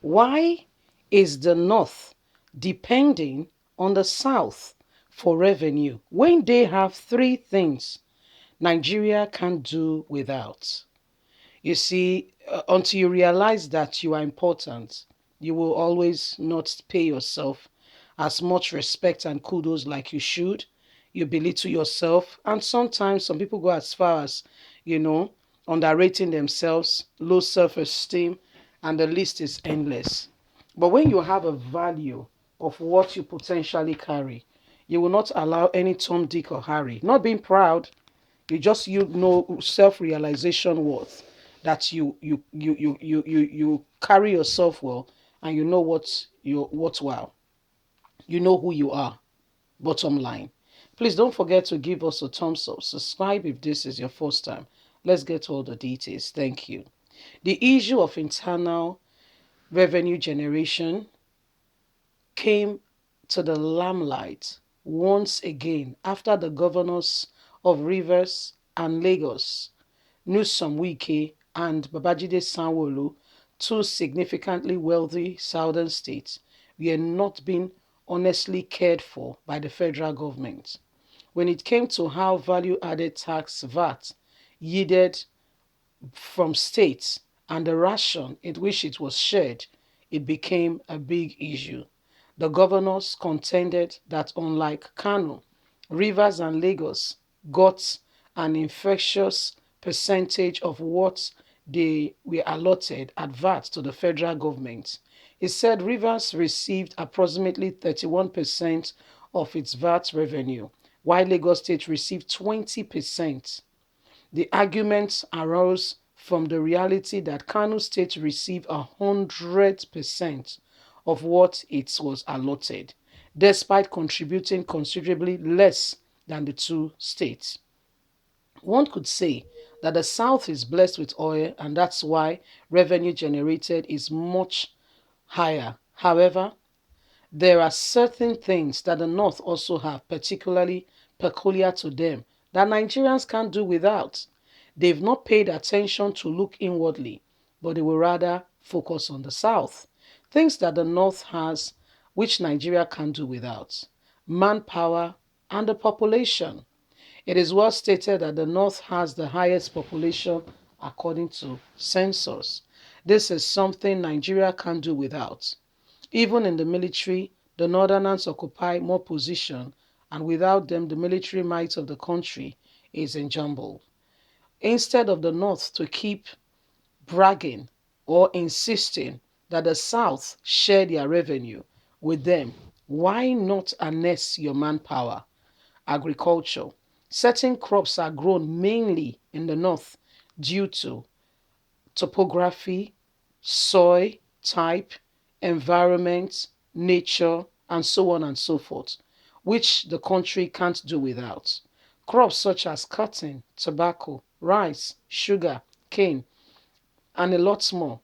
Why is the North depending on the South for revenue when they have three things Nigeria can't do without? You see, until you realize that you are important, you will always not pay yourself as much respect and kudos like you should. You belittle yourself, and sometimes some people go as far as, you know, underrating themselves, low self esteem, and the list is endless. But when you have a value of what you potentially carry, you will not allow any Tom, Dick, or Harry, not being proud, you know self-realization worth that you carry yourself well, and you know what well, you know who you are. Bottom line, please don't forget to give us a thumbs up, subscribe if this is your first time. Let's get all the details. Thank you. The issue of internal revenue generation came to the limelight once again after the governors of Rivers and Lagos, Nyesom Wike and Babajide Sanwo-Olu, two significantly wealthy southern states, were not being honestly cared for by the federal government. When it came to how value-added tax VAT yielded from states and the ration in which it was shared, it became a big issue. The governors contended that unlike Kano, Rivers and Lagos got an infectious percentage of what they were allotted at VAT to the federal government. He said Rivers received approximately 31% of its VAT revenue, while Lagos State received 20%. The arguments arose from the reality that Kano State received 100% of what it was allotted, despite contributing considerably less than the two states. One could say that the South is blessed with oil, and that's why revenue generated is much higher. However, there are certain things that the North also have, particularly peculiar to them, that Nigerians can't do without. They've not paid attention to look inwardly, but they will rather focus on the South. Things that the North has, which Nigeria can't do without: manpower and the population. It is well stated that the North has the highest population according to census. This is something Nigeria can't do without. Even in the military, the Northerners occupy more position, and without them, the military might of the country is in jumble. Instead of the North to keep bragging or insisting that the South share their revenue with them, why not harness your manpower? Agriculture. Certain crops are grown mainly in the North due to topography, soil type, environment, nature, and so on and so forth, which the country can't do without. Crops such as cotton, tobacco, rice, sugar, cane, and a lot more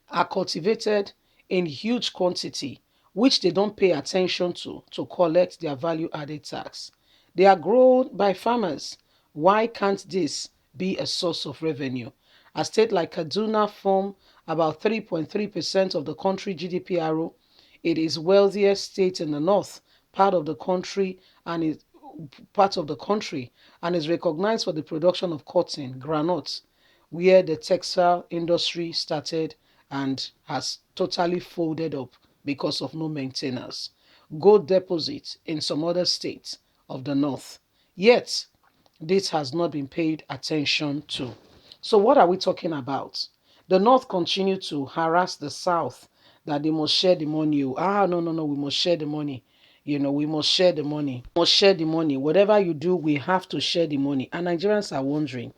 are cultivated in huge quantity, which they don't pay attention to collect their value added tax. They are grown by farmers. Why can't this be a source of revenue? A state like Kaduna form about 3.3% of the country GDPRO. It is wealthiest state in the north part of the country and is part of the country and is recognized for the production of cotton, granules, where the textile industry started and has totally folded up because of no maintenance. Gold deposits in some other states of the north. Yet, this has not been paid attention to. So what are we talking about? The north continue to harass the south that they must share the money. No, no, no, we must share the money. We must share the money. We must share the money. Whatever you do, we have to share the money. And Nigerians are wondering,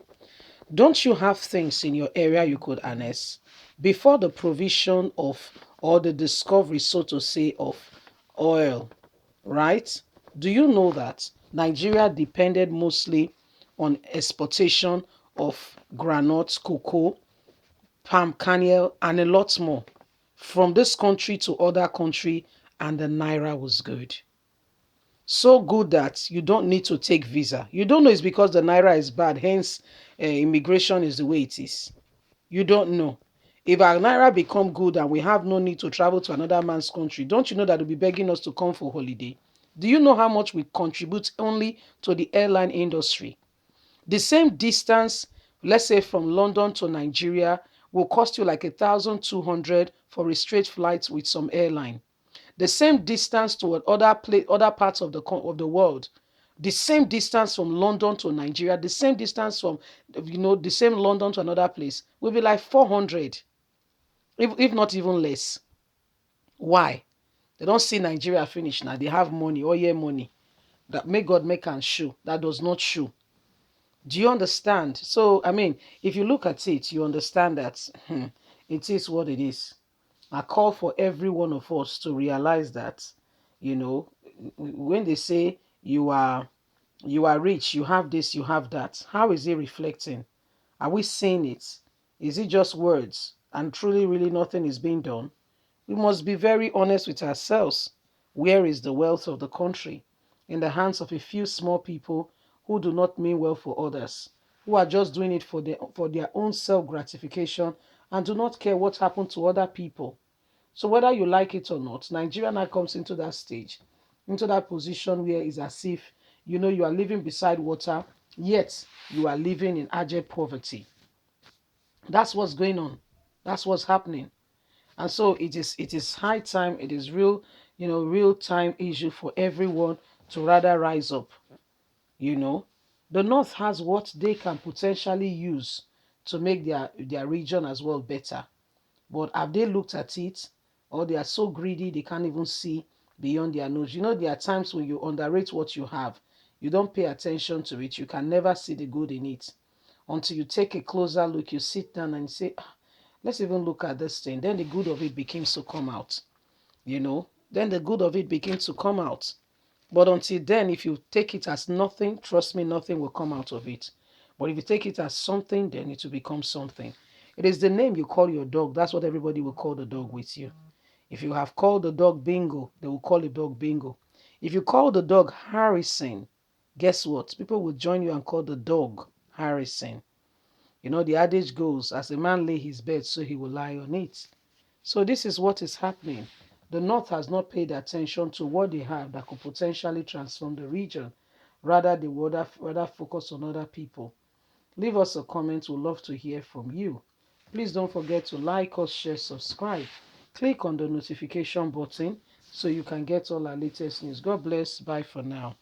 don't you have things in your area you could harness? Before the provision of, or the discovery, so to say, of oil, right? Do you know that Nigeria depended mostly on exportation of granules, cocoa, palm kernel, and a lot more from this country to other country, and the naira was good. So good that you don't need to take visa. You don't know it's because the naira is bad, hence immigration is the way it is. You don't know. If our naira become good and we have no need to travel to another man's country, don't you know that they'll be begging us to come for holiday? Do you know how much we contribute only to the airline industry? The same distance, let's say from London to Nigeria, will cost you like 1,200 for a straight flight with some airline. The same distance to other parts of the world, the same distance from London to Nigeria, the same distance from the same London to another place will be like 400, if not even less. Why? They don't see Nigeria finish now. They have money, oil money. That may God make and show. That does not show. Do you understand? So, I mean, if you look at it, you understand that it is what it is. I call for every one of us to realize that, you know, when they say you are rich, you have this, you have that. How is it reflecting? Are we seeing it? Is it just words and truly, really nothing is being done? We must be very honest with ourselves. Where is the wealth of the country? In the hands of a few small people who do not mean well for others, who are just doing it for their own self gratification and do not care what happened to other people. So, whether you like it or not, Nigeria now comes into that stage, into that position where it's as if you are living beside water, yet you are living in abject poverty. That's what's going on. That's what's happening. And so it is high time, it is real time issue for everyone to rather rise up. You know, the North has what they can potentially use to make their region as well better. But have they looked at it? Or they are so greedy they can't even see beyond their nose. There are times when you underrate what you have. You don't pay attention to it. You can never see the good in it. Until you take a closer look, you sit down and say, let's even look at this thing. Then the good of it begins to come out. Then the good of it begins to come out. But until then, if you take it as nothing, trust me, nothing will come out of it. But if you take it as something, then it will become something. It is the name you call your dog. That's what everybody will call the dog with you. If you have called the dog Bingo, they will call the dog Bingo. If you call the dog Harrison, guess what? People will join you and call the dog Harrison. The adage goes, as a man lay his bed, so he will lie on it. So this is what is happening. The North has not paid attention to what they have that could potentially transform the region. Rather, they would rather focus on other people. Leave us a comment. We'd love to hear from you. Please don't forget to like us, share, subscribe. Click on the notification button so you can get all our latest news. God bless. Bye for now.